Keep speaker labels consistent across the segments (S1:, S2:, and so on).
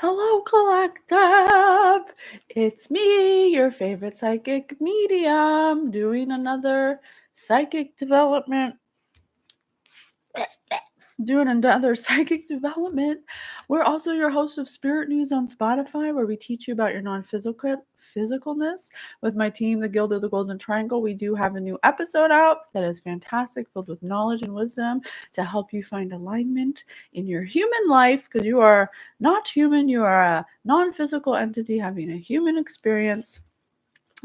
S1: Hello, Collective. It's me, your favorite psychic medium, doing another psychic development. We're also your host of Spirit News on Spotify, where we teach you about your physicalness. With my team, the Guild of the Golden Triangle, we do have a new episode out that is fantastic, filled with knowledge and wisdom to help you find alignment in your human life, because you are not human. You are a non-physical entity having a human experience.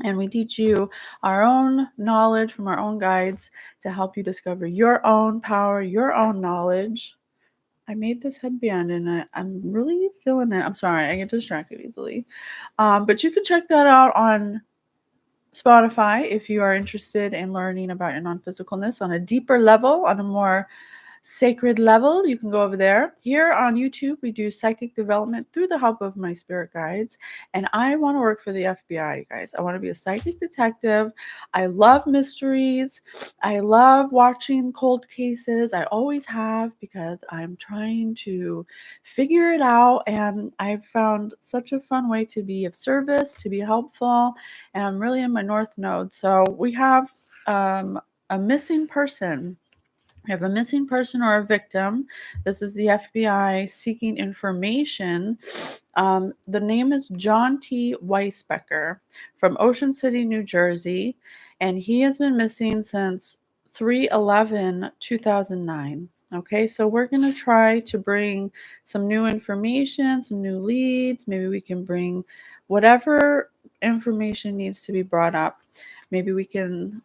S1: And we teach you our own knowledge from our own guides to help you discover your own power, your own knowledge. I made this headband and I'm really feeling it. I'm sorry, I get distracted easily. But you can check that out on Spotify if you are interested in learning about your non-physicalness on a deeper level, on a more sacred level. You can go over there. Here on YouTube, we do psychic development through the help of my spirit guides. And I want to work for the FBI, you guys. I want to be a psychic detective. I love mysteries. I love watching cold cases. I always have, because I'm trying to figure it out. And I've found such a fun way to be of service, to be helpful. And I'm really in my North Node. So we have a missing person. We have a missing person or a victim. This is the FBI seeking information. The name is John T. Weisbecker from Ocean City, New Jersey, and he has been missing since 3/11/2009. Okay, so we're going to try to bring some new information, some new leads. Maybe we can bring whatever information needs to be brought up. Maybe we can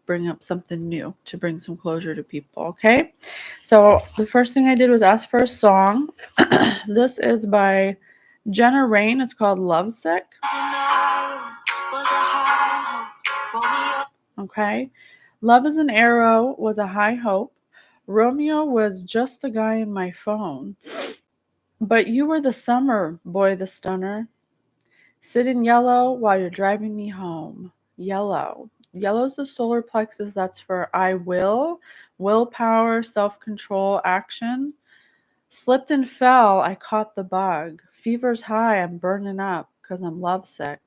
S1: bring up something new to bring some closure to people. Okay, so the first thing I did was ask for a song. This is by Jenna Rain. It's called Lovesick. Okay, love is an arrow was a high hope. Romeo was just the guy in my phone, but you were the summer boy, the stunner. Sit in yellow while you're driving me home. Yellow. Yellow's the solar plexus. That's for I will, willpower, self-control, action. Slipped and fell. I caught the bug. Fever's high. I'm burning up because I'm lovesick.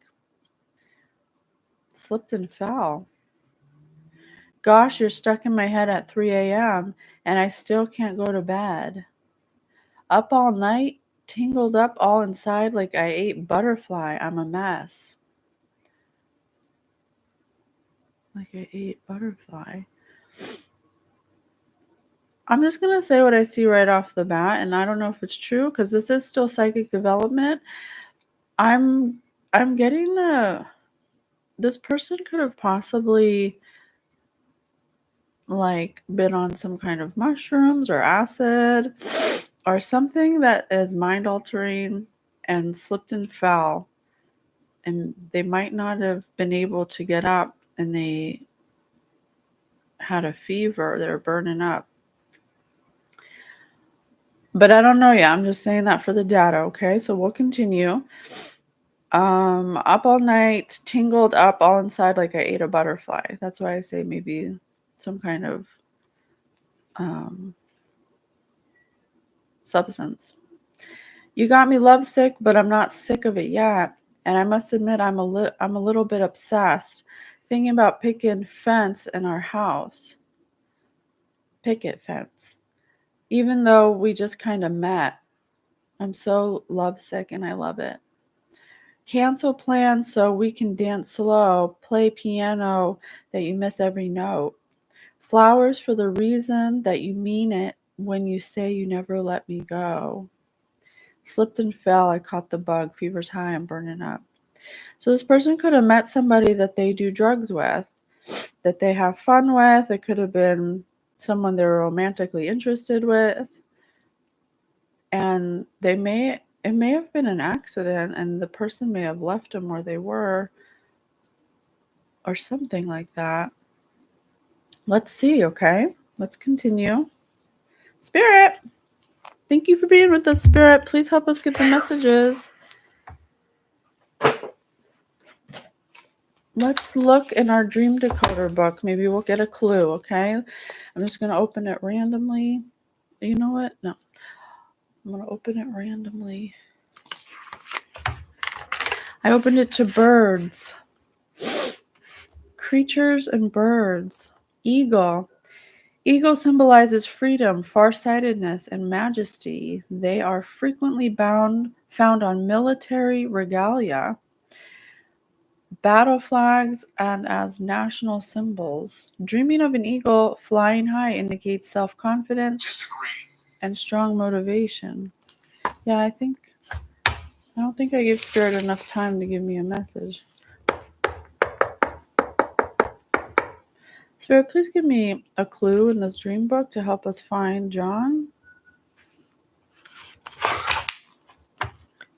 S1: Slipped and fell. Gosh, you're stuck in my head at 3 a.m. and I still can't go to bed. Up all night, tingled up all inside like I ate butterfly. I'm a mess. Like I ate butterfly. I'm just going to say what I see right off the bat, and I don't know if it's true because this is still psychic development. I'm getting this person could have possibly like been on some kind of mushrooms or acid or something that is mind altering and slipped and fell, and they might not have been able to get up, and they had a fever. They're burning up. But I don't know yet. I'm just saying that for the data, okay? So we'll continue. Up all night, tingled up all inside like I ate a butterfly. That's why I say maybe some kind of substance. You got me lovesick, but I'm not sick of it yet. And I must admit, I'm a little bit obsessed, thinking about picket fence in our house. Picket fence. Even though we just kind of met. I'm so lovesick and I love it. Cancel plans so we can dance slow, play piano that you miss every note. Flowers for the reason that you mean it when you say you never let me go. Slipped and fell, I caught the bug, fever's high, I'm burning up. So this person could have met somebody that they do drugs with, that they have fun with. It could have been someone they're romantically interested with. And it may have been an accident and the person may have left them where they were or something like that. Let's see, okay? Let's continue. Spirit, thank you for being with us, Spirit. Please help us get the messages. Let's look in our dream decoder book. Maybe we'll get a clue, okay? I'm just going to open it randomly. You know what? No. I'm going to open it randomly. I opened it to birds. Creatures and birds. Eagle. Eagle symbolizes freedom, farsightedness, and majesty. They are frequently found on military regalia, battle flags, and as national symbols. Dreaming of an eagle flying high indicates self-confidence and strong motivation. Yeah, I don't think I gave Spirit enough time to give me a message. Spirit, please give me a clue in this dream book to help us find John.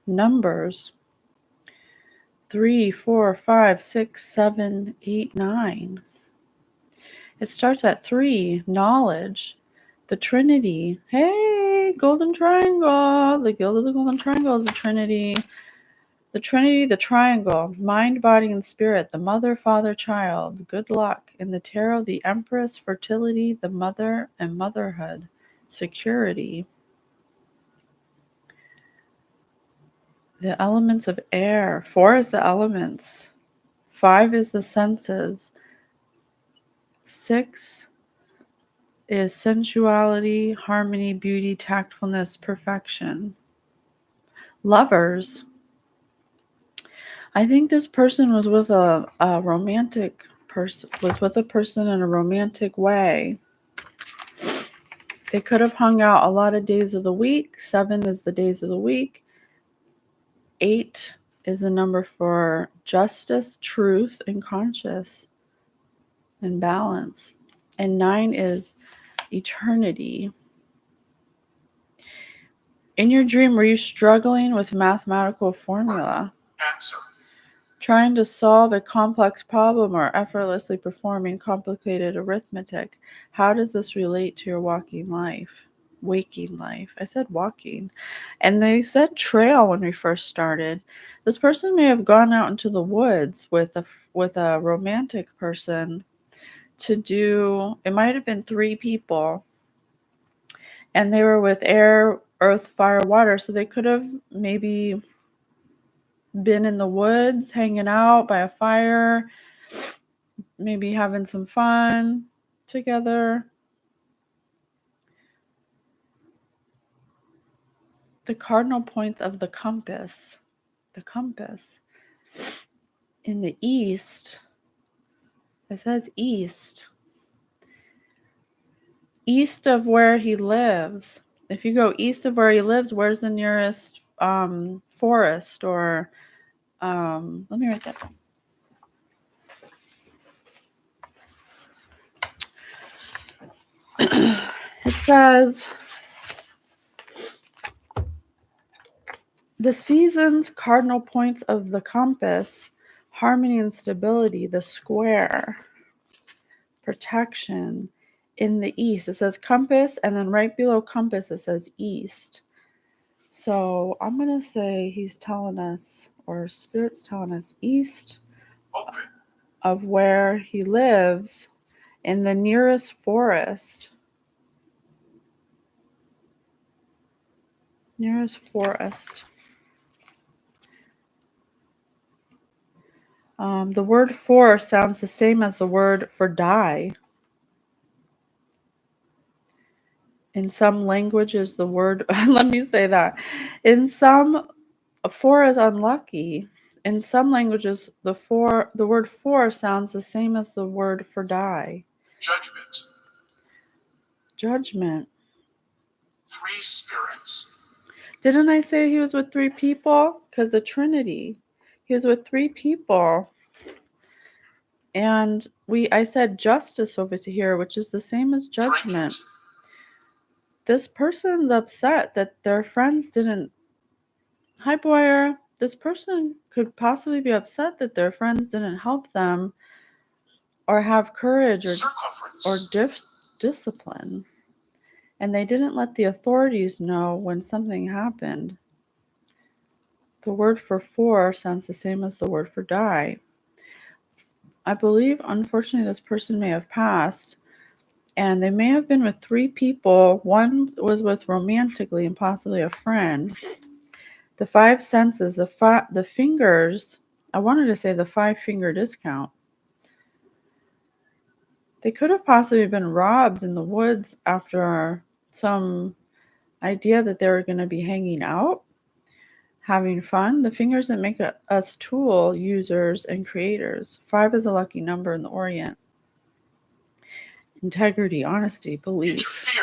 S1: Numbers 3, 4, 5, 6, 7, 8, 9. It starts at 3. Knowledge. The Trinity. Hey, Golden Triangle. The Guild of the Golden Triangle is a Trinity. The Trinity, the Triangle. Mind, body, and spirit. The mother, father, child. Good luck. In the tarot, the Empress. Fertility. The mother and motherhood. Security. The elements of air. 4 is the elements. 5 is the senses. 6 is sensuality, harmony, beauty, tactfulness, perfection. Lovers. I think this person was with a romantic person, was with a person in a romantic way. They could have hung out a lot of days of the week. 7 is the days of the week. 8 is the number for justice, truth, and conscious, and balance. And 9 is eternity. In your dream, were you struggling with mathematical formula?
S2: Answer.
S1: Trying to solve a complex problem or effortlessly performing complicated arithmetic? How does this relate to your waking life? I said walking. And they said trail when we first started. This person may have gone out into the woods with a romantic person to do, it might have been 3 people. And they were with air, earth, fire, water. So they could have maybe been in the woods, hanging out by a fire, maybe having some fun together. The cardinal points of the compass. The compass. In the east, it says east. East of where he lives. If you go east of where he lives, where's the nearest forest or let me write that down. It says the seasons, cardinal points of the compass, harmony and stability, the square, protection in the east. It says compass, and then right below compass it says east. So I'm going to say he's telling us, or Spirit's telling us, east
S2: Open.
S1: of where he lives in the nearest forest. Nearest forest. The word for sounds the same as the word for die. In some languages, the word, let me say that. In some, for is unlucky. In some languages, the word for sounds the same as the word for die.
S2: Judgment.
S1: Judgment.
S2: 3 spirits.
S1: Didn't I say he was with 3 people? Because the Trinity. He was with 3 people. And I said justice over to here, which is the same as judgment. This person's upset that their friends didn't. Hi, Boyer. This person could possibly be upset that their friends didn't help them or have courage or discipline. And they didn't let the authorities know when something happened. The word for sounds the same as the word for die. I believe, unfortunately, this person may have passed. And they may have been with 3 people. One was with romantically and possibly a friend. The 5 senses, the fingers, I wanted to say the 5-finger discount. They could have possibly been robbed in the woods after some idea that they were going to be hanging out, having fun. The fingers that make us tool users and creators. 5 is a lucky number in the Orient. Integrity, honesty, belief.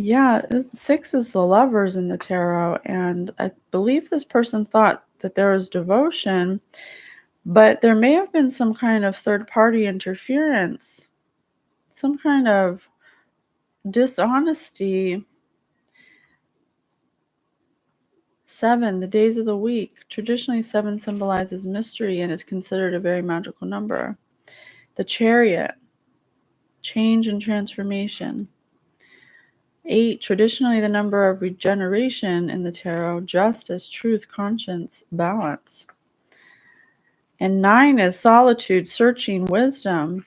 S1: Yeah, 6 is the Lovers in the tarot, and I believe this person thought that there was devotion, but there may have been some kind of third-party interference, some kind of dishonesty. 7, the days of the week. Traditionally, 7 symbolizes mystery and is considered a very magical number. The Chariot, change and transformation. 8, traditionally the number of regeneration in the tarot, justice, truth, conscience, balance. And 9 is solitude, searching, wisdom.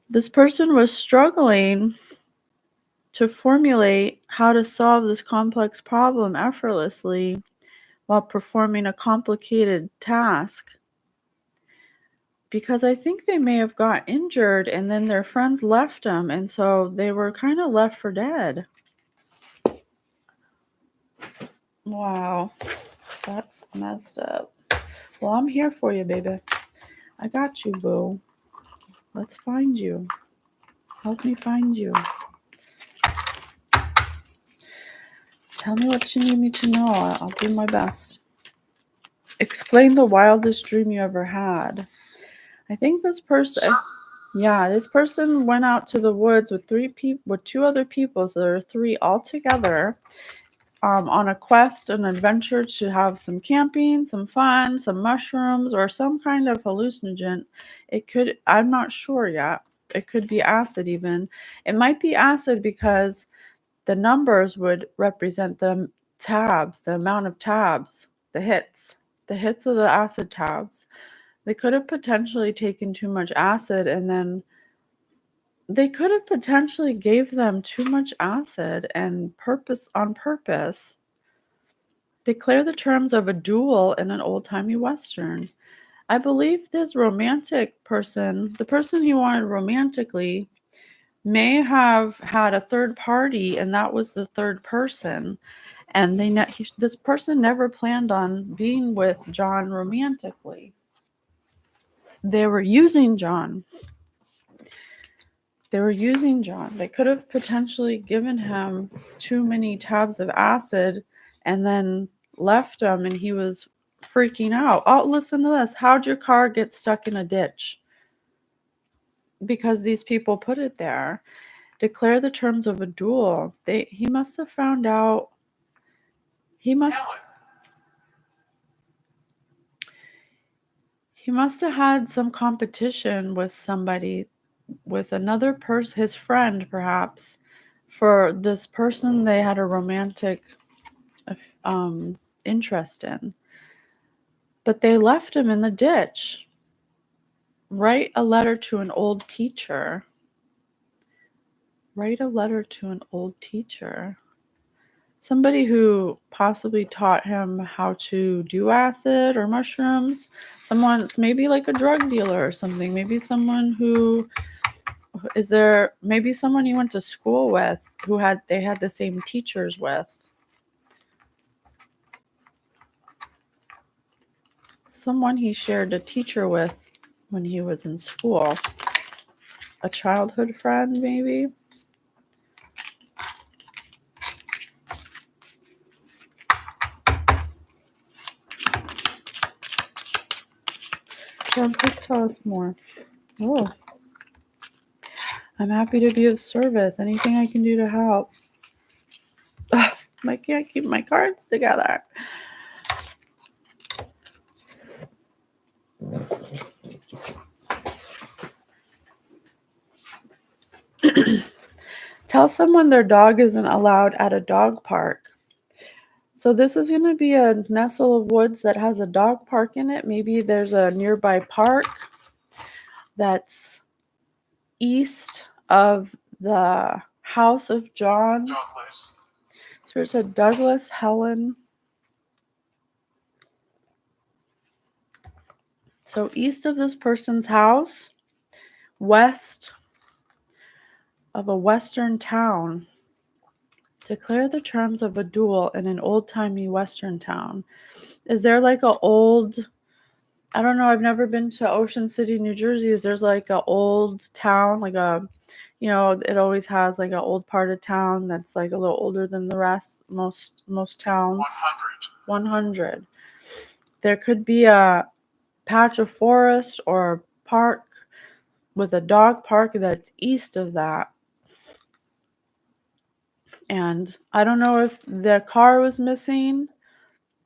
S1: This person was struggling to formulate how to solve this complex problem effortlessly while performing a complicated task. Because I think they may have got injured and then their friends left them, and so they were kind of left for dead. Wow, that's messed up. Well, I'm here for you, baby. I got you, boo. Let's find you. Help me find you. Tell me what you need me to know. I'll do my best. Explain the wildest dream you ever had. I think this person, this person went out to the woods with 2 other people, so there are 3 all together, on a quest, an adventure to have some camping, some fun, some mushrooms, or some kind of hallucinogen. I'm not sure yet. It could be acid even. It might be acid because the numbers would represent the tabs, the amount of tabs, the hits of the acid tabs. They could have potentially taken too much acid, and then they could have potentially gave them too much acid and on purpose. Declare the terms of a duel in an old-timey Western. I believe this romantic person, the person he wanted romantically, may have had a third party, and that was the third person. And this person never planned on being with John romantically. They were using John. They could have potentially given him too many tabs of acid and then left him, and he was freaking out. Oh, listen to this. How'd your car get stuck in a ditch? Because these people put it there. Declare the terms of a duel. He must have found out. He must have had some competition with somebody, with another person, his friend perhaps, for this person they had a romantic interest in. But they left him in the ditch. Write a letter to an old teacher. Somebody who possibly taught him how to do acid or mushrooms. Maybe like a drug dealer or something. Maybe someone maybe someone he went to school with, they had the same teachers with. Someone he shared a teacher with when he was in school. A childhood friend, maybe. John, please tell us more. Oh, I'm happy to be of service. Anything I can do to help. Ugh, I can't keep my cards together. Tell someone their dog isn't allowed at a dog park. So this is going to be a nestle of woods that has a dog park in it. Maybe there's a nearby park that's east of the house of John.
S2: Douglas,
S1: Spirit said Douglas, Helen. So east of this person's house, west of a western town. Declare the terms of a duel in an old-timey western town. Is there like a old, I don't know, I've never been to Ocean City, New Jersey. Is there's like a old town, like a, you know, it always has like an old part of town that's like a little older than the rest, most towns.
S2: 100,
S1: 100. There could be a patch of forest or a park with a dog park that's east of that. And I don't know if the car was missing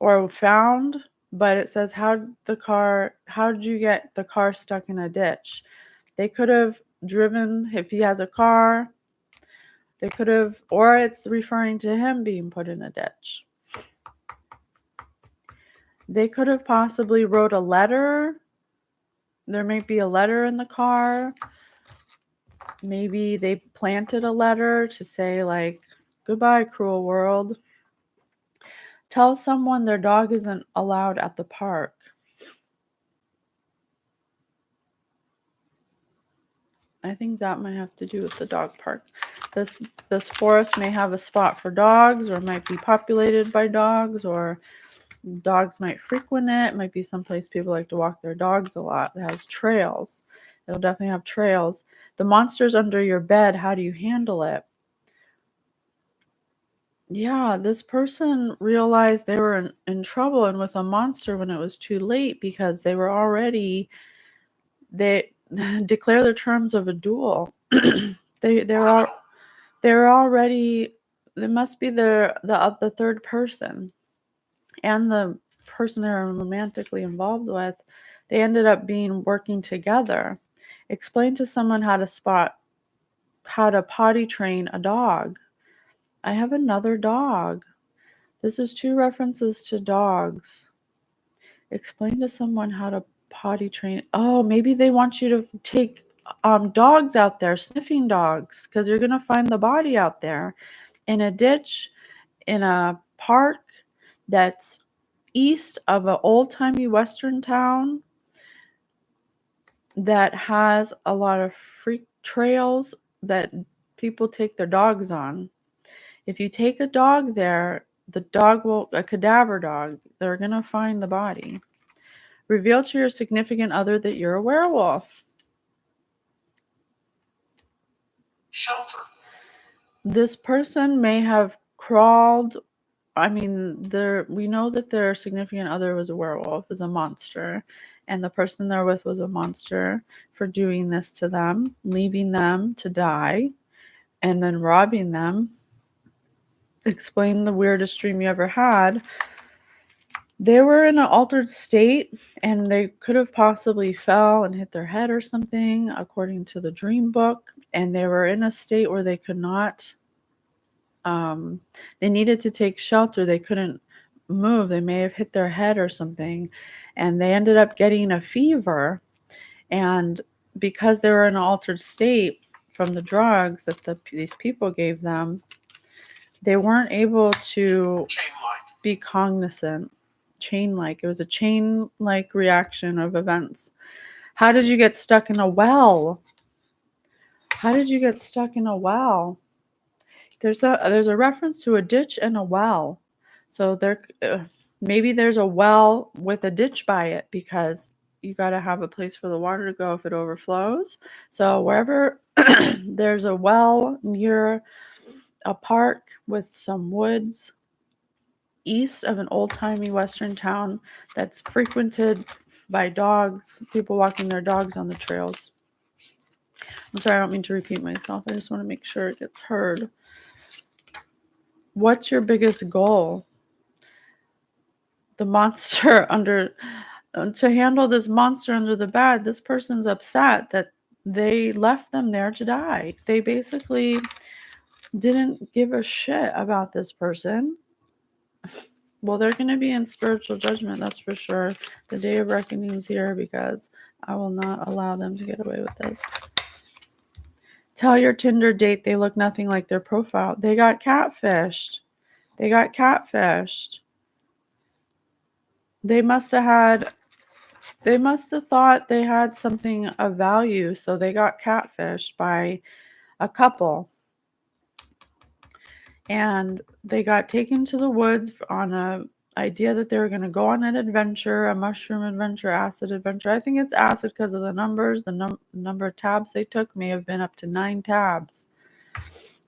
S1: or found, but it says how did you get the car stuck in a ditch? They could have driven, if he has a car, they could have, or it's referring to him being put in a ditch. They could have possibly wrote a letter. There might be a letter in the car. Maybe they planted a letter to say like, goodbye, cruel world. Tell someone their dog isn't allowed at the park. I think that might have to do with the dog park. This forest may have a spot for dogs, or might be populated by dogs, or dogs might frequent it. It might be someplace people like to walk their dogs a lot. It has trails. It'll definitely have trails. The monster's under your bed. How do you handle it? Yeah, this person realized they were in trouble and with a monster when it was too late, because they were already, they declare the terms of a duel. They're already, it must be the third person and the person they're romantically involved with. They ended up working together. Explain to someone how to potty train a dog. I have another dog. This is 2 references to dogs. Explain to someone how to potty train. Oh, maybe they want you to take dogs out there, sniffing dogs, because you're going to find the body out there in a ditch, in a park that's east of an old-timey western town that has a lot of freak trails that people take their dogs on. If you take a dog there, the dog will, a cadaver dog, they're going to find the body. Reveal to your significant other that you're a werewolf.
S2: shelter,
S1: This person may have crawled. I mean, we know that their significant other was a werewolf, is a monster, and the person they're with was a monster for doing this to them, leaving them to die, and then robbing them. Explain the weirdest dream you ever had. They were in an altered state, and they could have possibly fell and hit their head or something, according to the dream book, and they were in a state where they could not, they needed to take shelter. They couldn't move. They may have hit their head or something, and they ended up getting a fever, and because they were in an altered state from the drugs that these people gave them, they weren't able to
S2: chain-like,
S1: be cognizant. Chain-like. It was a chain-like reaction of events. How did you get stuck in a well? How did you get stuck in a well? There's a reference to a ditch and a well. So maybe there's a well with a ditch by it, because you got to have a place for the water to go if it overflows. So wherever there's a well near a park with some woods east of an old-timey western town that's frequented by dogs, people walking their dogs on the trails. I'm sorry, I don't mean to repeat myself. I just want to make sure it gets heard. What's your biggest goal? The monster to handle this monster under the bed, this person's upset that they left them there to die. They basically didn't give a shit about this person. Well, they're going to be in spiritual judgment, that's for sure. The day of reckoning's here, because I will not allow them to get away with this. Tell your Tinder date they look nothing like their profile. They got catfished. They got catfished. They must have thought they had something of value, so they got catfished by a couple. And they got taken to the woods on a idea that they were going to go on an adventure, a mushroom adventure, acid adventure. I think it's acid because of the numbers. The number of tabs they took may have been up to 9 tabs.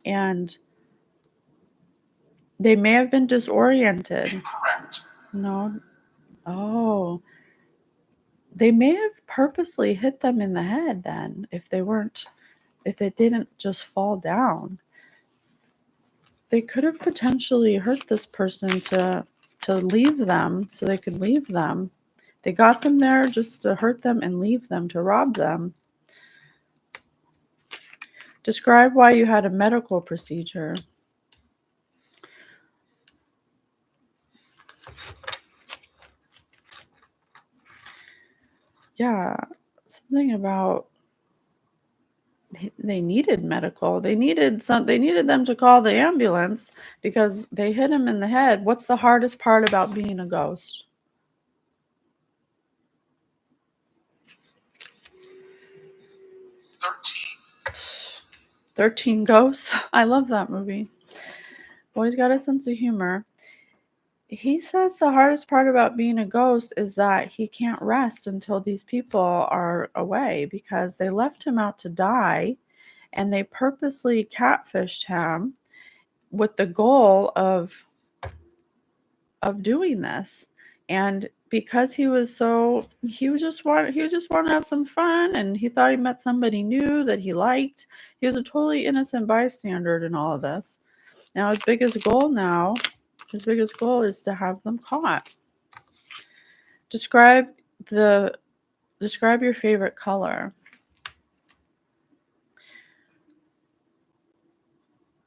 S1: And they may have been disoriented.
S2: Incorrect.
S1: No. Oh. They may have purposely hit them in the head then, if it didn't just fall down. They could have potentially hurt this person to leave them, so they could leave them. They got them there just to hurt them and leave them, to rob them. Describe why you had a medical procedure. Yeah, something about they needed medical. They needed them to call the ambulance because they hit him in the head. What's the hardest part about being a ghost? Thirteen Ghosts. I love that movie. Always got a sense of humor. He says the hardest part about being a ghost is that he can't rest until these people are away because they left him out to die and they purposely catfished him with the goal of doing this. And because he just wanted to have some fun, and he thought he met somebody new that he liked. He was a totally innocent bystander in all of this. Now his biggest goal is to have them caught. Describe your favorite color.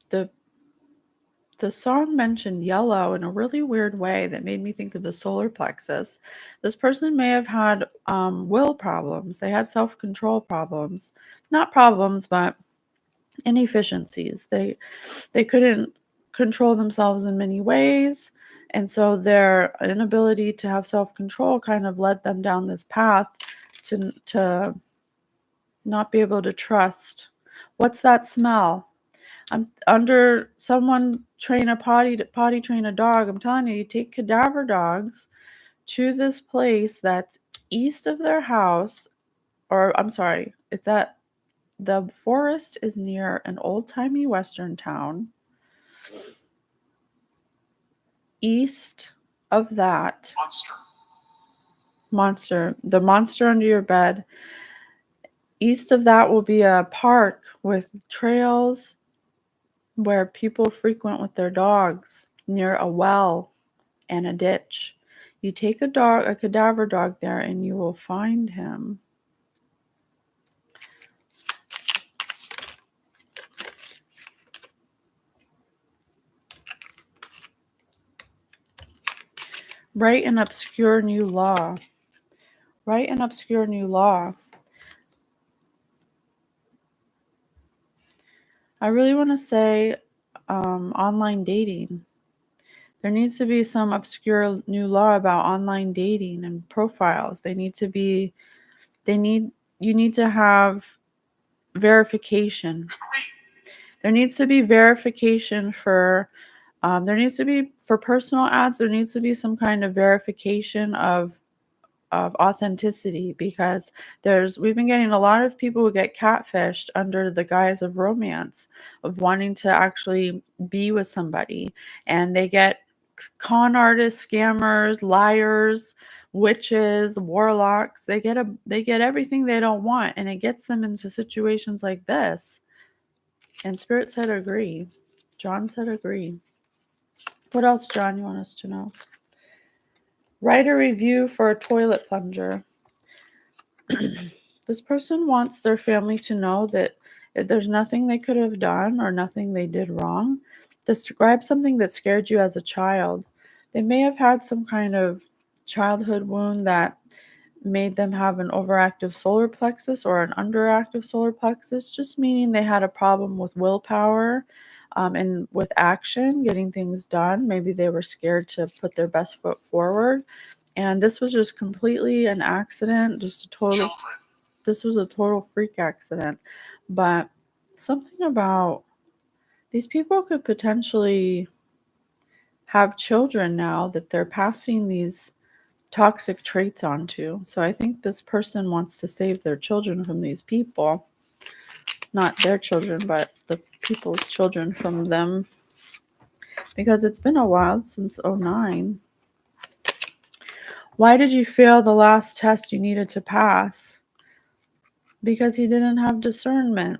S1: The song mentioned yellow in a really weird way that made me think of the solar plexus. This person may have had will problems. They had self-control problems. Not problems, but inefficiencies. They couldn't control themselves in many ways, and so their inability to have self-control kind of led them down this path to not be able to trust. What's that smell? I'm under someone potty train a dog. I'm telling you, you take cadaver dogs to this place that's east of their house, or I'm sorry, it's at the forest is near an old-timey western town. East of that monster, the monster under your bed. East of that will be a park with trails where people frequent with their dogs, near a well and a ditch. You take a cadaver dog there, and you will find him. Write an obscure new law. Write an obscure new law. I really want to say online dating. There needs to be some obscure new law about online dating and profiles. You need to have verification. There needs to be verification for personal ads. There needs to be some kind of verification of authenticity, because we've been getting a lot of people who get catfished under the guise of romance, of wanting to actually be with somebody, and they get con artists, scammers, liars, witches, warlocks. They get everything they don't want, and it gets them into situations like this. And Spirit said agree. John said agree. What else, John, you want us to know? Write a review for a toilet plunger. This person wants their family to know that there's nothing they could have done or nothing they did wrong. Describe something that scared you as a child. They may have had some kind of childhood wound that made them have an overactive solar plexus or an underactive solar plexus, just meaning they had a problem with willpower and with action, getting things done. Maybe they were scared to put their best foot forward. And this was just completely an accident, just a total,
S2: children,
S1: this was a total freak accident. But something about these people could potentially have children now that they're passing these toxic traits onto. So I think this person wants to save their children from these people. Not their children, but the people's children from them. Because it's been a while since '09. Why did you fail the last test you needed to pass? Because he didn't have discernment.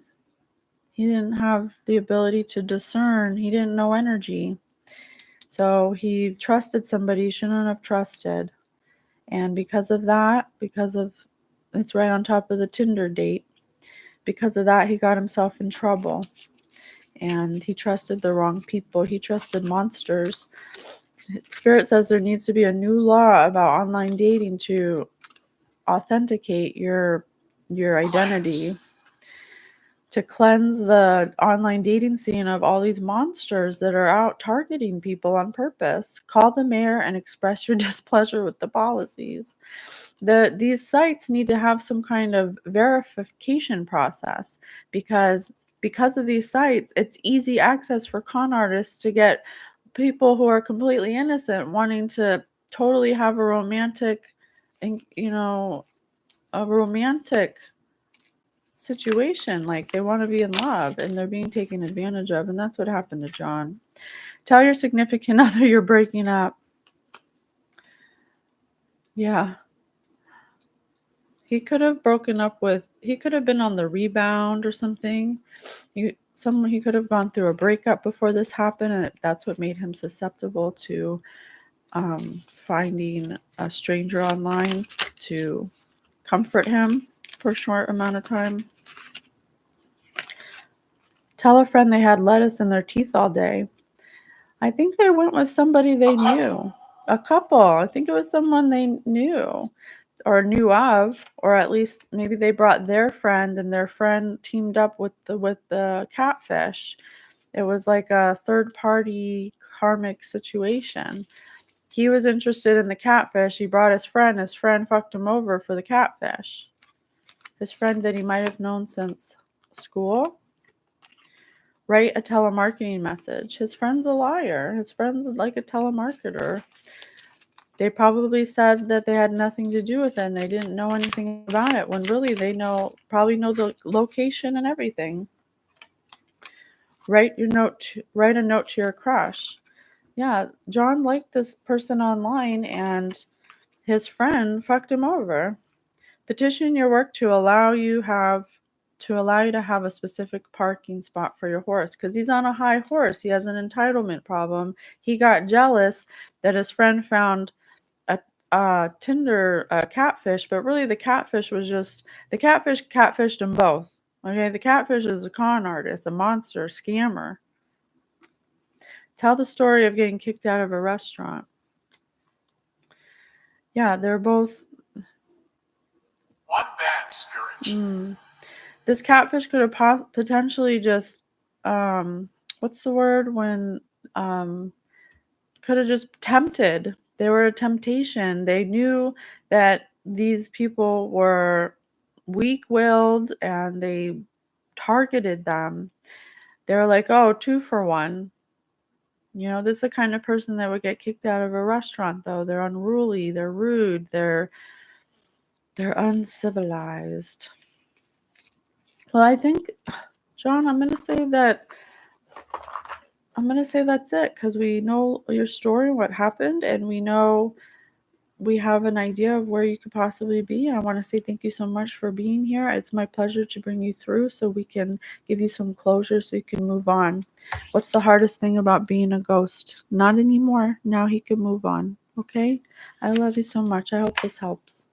S1: He didn't have the ability to discern. He didn't know energy. So he trusted somebody he shouldn't have trusted. And because of that, it's right on top of the Tinder date, because of that, he got himself in trouble. And he trusted the wrong people. He trusted monsters. Spirit says there needs to be a new law about online dating to authenticate your identity, to cleanse the online dating scene of all these monsters that are out targeting people on purpose. Call the mayor and express your displeasure with the policies. These sites need to have some kind of verification process, because of these sites, it's easy access for con artists to get people who are completely innocent wanting to totally have a romantic situation. Like, they want to be in love and they're being taken advantage of. And that's what happened to John. Tell your significant other you're breaking up. Yeah. He could have been on the rebound or something. He could have gone through a breakup before this happened, and that's what made him susceptible to finding a stranger online to comfort him for a short amount of time. Tell a friend they had lettuce in their teeth all day. I think they went with somebody they knew. A couple. I think it was someone they knew or knew of, or at least maybe they brought their friend and their friend teamed up with the catfish. It was like a third party karmic situation. He was interested in the catfish. He brought his friend. His friend fucked him over for the catfish. His friend that he might have known since school. Write a telemarketing message. His friend's a liar. His friend's like a telemarketer. They probably said that they had nothing to do with it and they didn't know anything about it, when really they probably know the location and everything. Write a note to your crush. Yeah, John liked this person online and his friend fucked him over. Petition your work to allow you to have a specific parking spot for your horse, because he's on a high horse. He has an entitlement problem. He got jealous that his friend found a Tinder catfish, but really the catfish catfished them both. Okay, the catfish is a con artist, a monster, a scammer. Tell the story of getting kicked out of a restaurant. Yeah, they're both.
S2: one bad spirit.
S1: This catfish could have potentially just, what's the word when, could have just tempted. They were a temptation. They knew that these people were weak-willed and they targeted them. They were like, oh, 2 for 1. This is the kind of person that would get kicked out of a restaurant, though. They're unruly, they're rude, they're uncivilized. Well, I think, John, I'm going to say that's it, because we know your story, what happened, and we have an idea of where you could possibly be. I want to say thank you so much for being here. It's my pleasure to bring you through so we can give you some closure so you can move on. What's the hardest thing about being a ghost? Not anymore. Now he can move on. Okay? I love you so much. I hope this helps.